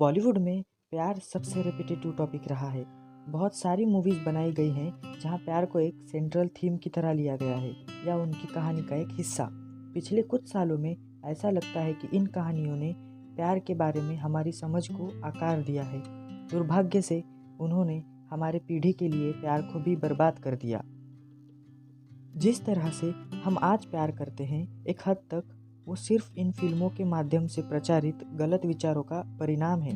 बॉलीवुड में प्यार सबसे रिपीटेटिव टॉपिक रहा है। बहुत सारी मूवीज़ बनाई गई हैं जहां प्यार को एक सेंट्रल थीम की तरह लिया गया है या उनकी कहानी का एक हिस्सा। पिछले कुछ सालों में ऐसा लगता है कि इन कहानियों ने प्यार के बारे में हमारी समझ को आकार दिया है। दुर्भाग्य से उन्होंने हमारे पीढ़ी के लिए प्यार को भी बर्बाद कर दिया। जिस तरह से हम आज प्यार करते हैं, एक हद तक वो सिर्फ इन फिल्मों के माध्यम से प्रचारित गलत विचारों का परिणाम है,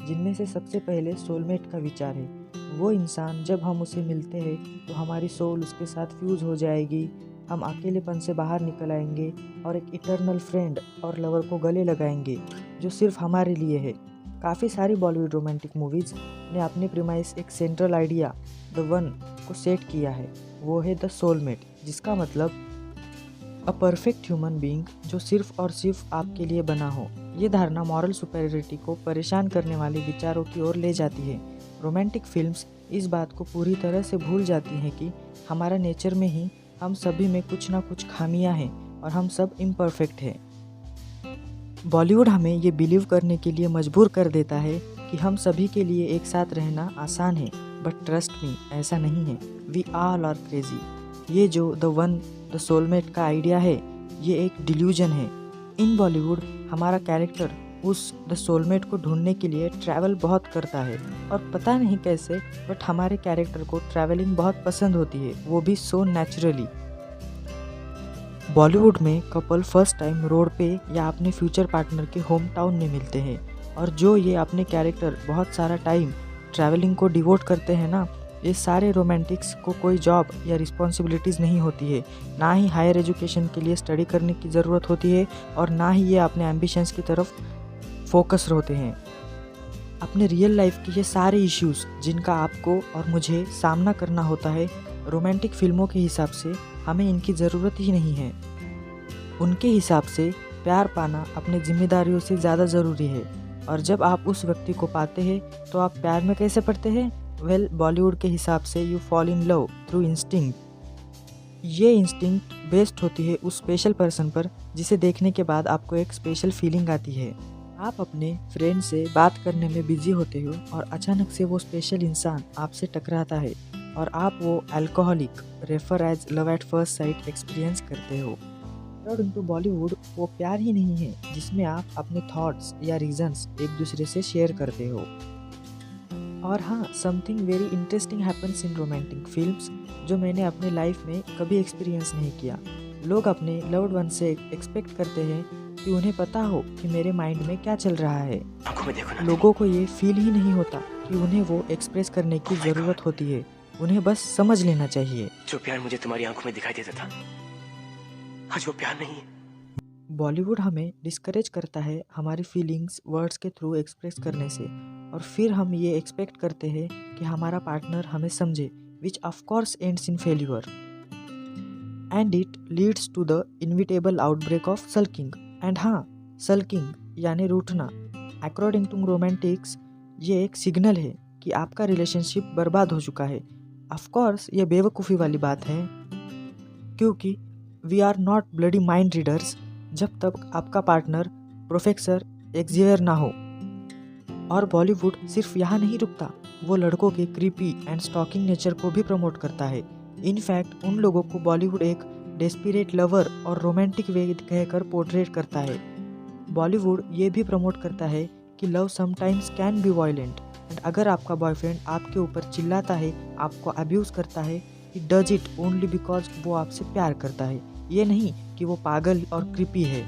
जिनमें से सबसे पहले सोलमेट का विचार है। वो इंसान, जब हम उसे मिलते हैं तो हमारी सोल उसके साथ फ्यूज हो जाएगी, हम अकेलेपन से बाहर निकल आएंगे और एक इटर्नल फ्रेंड और लवर को गले लगाएंगे जो सिर्फ हमारे लिए है। काफ़ी सारी बॉलीवुड रोमांटिक मूवीज़ ने अपने प्रीमाइस एक सेंट्रल आइडिया द वन को सेट किया है। वो है द सोलमेट, जिसका मतलब अ परफेक्ट ह्यूमन बीइंग जो सिर्फ और सिर्फ आपके लिए बना हो। ये धारणा मॉरल सुपेरियरिटी को परेशान करने वाले विचारों की ओर ले जाती है। रोमांटिक फिल्म्स इस बात को पूरी तरह से भूल जाती हैं कि हमारा नेचर में ही हम सभी में कुछ ना कुछ खामियां हैं और हम सब इम्परफेक्ट हैं। बॉलीवुड हमें ये बिलीव करने के लिए मजबूर कर देता है कि हम सभी के लिए एक साथ रहना आसान है, बट ट्रस्ट मी, ऐसा नहीं है। We all are crazy. ये जो द वन द सोलमेट का आइडिया है, ये एक डिल्यूजन है। इन बॉलीवुड हमारा कैरेक्टर उस द सोलमेट को ढूंढने के लिए ट्रैवल बहुत करता है और पता नहीं कैसे, बट हमारे कैरेक्टर को ट्रैवलिंग बहुत पसंद होती है, वो भी सो नेचुरली। बॉलीवुड में कपल फर्स्ट टाइम रोड पे या अपने फ्यूचर पार्टनर के होम टाउन में मिलते हैं और जो ये अपने कैरेक्टर बहुत सारा टाइम ट्रैवलिंग को डिवोट करते हैं ना, ये सारे रोमांटिक्स को कोई जॉब या रिस्पॉन्सिबिलिटीज़ नहीं होती है, ना ही हायर एजुकेशन के लिए स्टडी करने की ज़रूरत होती है और ना ही ये अपने एम्बिशंस की तरफ फोकस होते हैं। अपने रियल लाइफ के ये सारे इश्यूज़ जिनका आपको और मुझे सामना करना होता है, रोमांटिक फिल्मों के हिसाब से हमें इनकी ज़रूरत ही नहीं है। उनके हिसाब से प्यार पाना अपने जिम्मेदारियों से ज़्यादा ज़रूरी है, और जब आप उस व्यक्ति को पाते हैं तो आप प्यार में कैसे पड़ते हैं? वेल, बॉलीवुड के हिसाब से you fall in love through instinct. ये इंस्टिंक्ट बेस्ड होती है उस स्पेशल पर्सन पर जिसे देखने के बाद आपको एक स्पेशल फीलिंग आती है। आप अपने फ्रेंड से बात करने में बिजी होते हो और अचानक से वो स्पेशल इंसान आपसे टकराता है और आप वो alcoholic refer as love at first sight experience करते हो। अकॉर्डिंग टू बॉलीवुड, वो प्यार ही नहीं है जिसमें आप अपने थॉट्स या रीजंस एक दूसरे से शेयर करते हो। और हाँ, something very interesting happens in romantic films जो मैंने अपने लाइफ में कभी एक्सपीरियंस नहीं किया। लोग अपने लव्ड वन से एक्सपेक्ट करते हैं कि उन्हें पता हो कि मेरे माइंड में क्या चल रहा है। लोगों को ये फील ही नहीं होता कि उन्हें वो एक्सप्रेस करने की ज़रूरत होती है, उन्हें बस समझ लेना चाहिए। जो प्यार मुझे तुम्हारी आंखों में दिखाई देता था, आज वो प्यार नहीं है। बॉलीवुड हमें डिस्करेज करता है हमारी फीलिंग्स वर्ड्स के थ्रू एक्सप्रेस करने से, और फिर हम ये एक्सपेक्ट करते हैं कि हमारा पार्टनर हमें समझे, which of course ends in failure and it leads to the inevitable outbreak of sulking. And हाँ, सल्किंग यानी रूठना अकॉर्डिंग टू रोमांटिक्स ये एक सिग्नल है कि आपका रिलेशनशिप बर्बाद हो चुका है। ऑफ कोर्स ये बेवकूफ़ी वाली बात है, क्योंकि we are not bloody mind readers जब तक आपका पार्टनर प्रोफेसर एक्जेवियर ना हो। और बॉलीवुड सिर्फ यहाँ नहीं रुकता, वो लड़कों के क्रीपी एंड स्टॉकिंग नेचर को भी प्रमोट करता है। इनफैक्ट उन लोगों को बॉलीवुड एक डेस्पिरेट लवर और रोमांटिक वे कहकर पोर्ट्रेट करता है। बॉलीवुड ये भी प्रमोट करता है कि love sometimes can be violent, and अगर आपका बॉयफ्रेंड आपके ऊपर चिल्लाता है, आपको अब्यूज़ करता है, he does it only because वो आपसे प्यार करता है, ये नहीं कि वो पागल और क्रीपी है।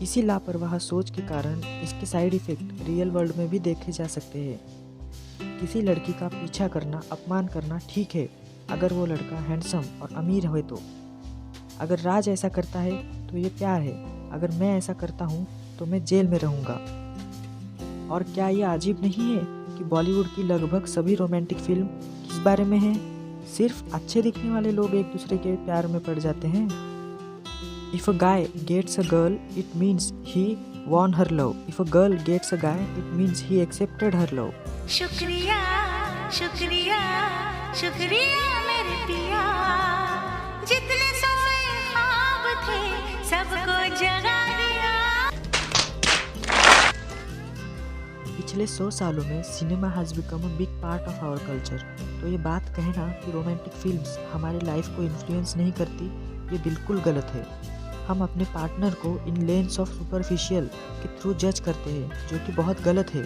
इसी लापरवाह सोच के कारण इसके साइड इफ़ेक्ट रियल वर्ल्ड में भी देखे जा सकते हैं। किसी लड़की का पीछा करना, अपमान करना ठीक है अगर वो लड़का हैंडसम और अमीर हो तो। अगर राज ऐसा करता है तो ये प्यार है, अगर मैं ऐसा करता हूँ तो मैं जेल में रहूँगा। और क्या ये अजीब नहीं है कि बॉलीवुड की लगभग सभी रोमांटिक फिल्म किस बारे में है? सिर्फ अच्छे दिखने वाले लोग एक दूसरे के प्यार में पड़ जाते हैं। If a guy gets a girl, it means he won her love. If a girl gets a guy, it means he accepted her love. शुक्रिया शुक्रिया शुक्रिया मेरे पिया, जितने सोए ख्वाब थे सबको जगा दिया। पिछले 100 सालों में cinema has become a big part of our culture. तो ये बात कहना कि रोमांटिक फिल्म्स हमारी लाइफ को इन्फ्लुएंस नहीं करती, ये बिल्कुल गलत है। हम अपने पार्टनर को इन लेंस ऑफ सुपरफिशियल के थ्रू जज करते हैं, जो कि बहुत गलत है।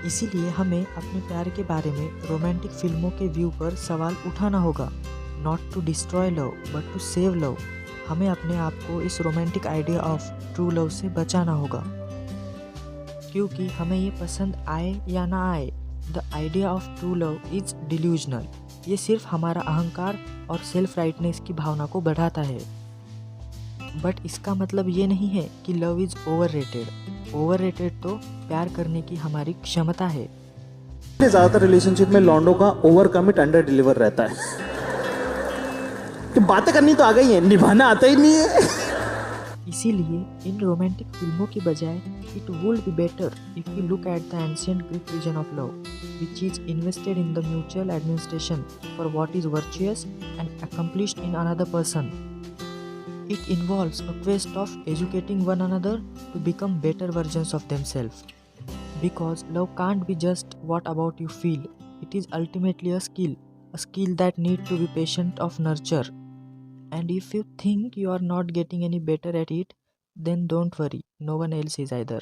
इसीलिए हमें अपने प्यार के बारे में रोमांटिक फिल्मों के व्यू पर सवाल उठाना होगा। Not to destroy love but to save love. हमें अपने आप को इस romantic idea of true love से बचाना होगा, क्योंकि हमें ये पसंद आए या ना आए, the idea of true love is delusional. ये सिर्फ हमारा अहंकार और सेल्फ राइटनेस की भावना को बढ़ाता है। बट इसका मतलब ये नहीं है कि लव इज ओवररेटेड। ओवररेटेड तो प्यार करने की हमारी क्षमता है। ज्यादातर रिलेशनशिप में लॉन्डो का ओवर कमिट अंडर डिलीवर रहता है कि बातें करनी तो आ गई है, निभाना आता ही नहीं है। इसीलिए इन रोमांटिक फिल्मों की बजाय it would be better if you look at the ancient Greek vision of love, which is invested in the mutual administration for what is virtuous and accomplished in another person. It involves a quest of educating one another to become better versions of themselves. Because love can't be just what about you feel. It is ultimately a skill that needs to be patient of nurture. And if you think you are not getting any better at it, then don't worry, no one else is either.